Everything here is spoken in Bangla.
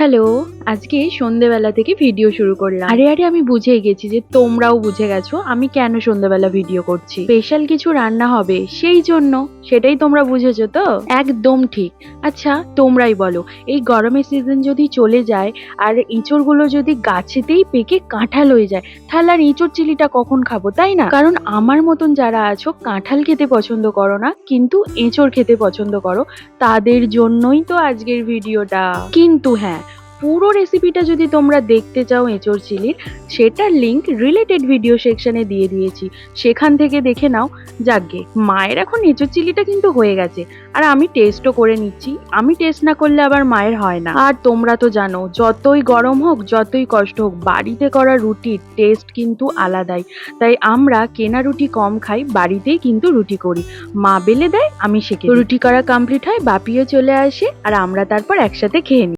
হ্যালো, আজকে সন্ধ্যেবেলা থেকে ভিডিও শুরু করলাম। আরে আমি বুঝেই গেছি যে তোমরাও বুঝে গেছো আমি কেন সন্ধ্যেবেলা ভিডিও করছি। স্পেশাল কিছু রান্না হবে সেই জন্য, সেটাই তোমরা বুঝেছো তো? একদম ঠিক। আচ্ছা তোমরাই বলো, এই গরমের সিজন যদি চলে যায় আর এঁচড়গুলো যদি গাছেতেই পেকে কাঁঠাল হয়ে যায়, তাহলে আর এঁচড় চিলিটা কখন খাবো, তাই না? কারণ আমার মতন যারা আছো কাঁঠাল খেতে পছন্দ করো না কিন্তু এঁচড় খেতে পছন্দ করো, তাদের জন্যই তো আজকের ভিডিওটা। কিন্তু হ্যাঁ, পুরো রেসিপিটা যদি তোমরা দেখতে চাও এঁচড় চিলির, সেটার লিংক রিলেটেড ভিডিও সেকশনে দিয়ে দিয়েছি, সেখান থেকে দেখে নাও। যাকগে, মায়ের এখন এঁচড় চিলিটা কিন্তু হয়ে গেছে, আর আমি টেস্টও করে নিচ্ছি। আমি টেস্ট না করলে আবার মায়ের হয় না। আর তোমরা তো জানো, যতই গরম হোক যতই কষ্ট হোক, বাড়িতে করা রুটির টেস্ট কিন্তু আলাদাই। তাই আমরা কেনা রুটি কম খাই, বাড়িতেই কিন্তু রুটি করি। মা বেলে দেয়, আমি সেঁকে দিই। রুটি করা কমপ্লিট হয়, বাপিও চলে আসে, আর আমরা তারপর একসাথে খেয়ে নিই।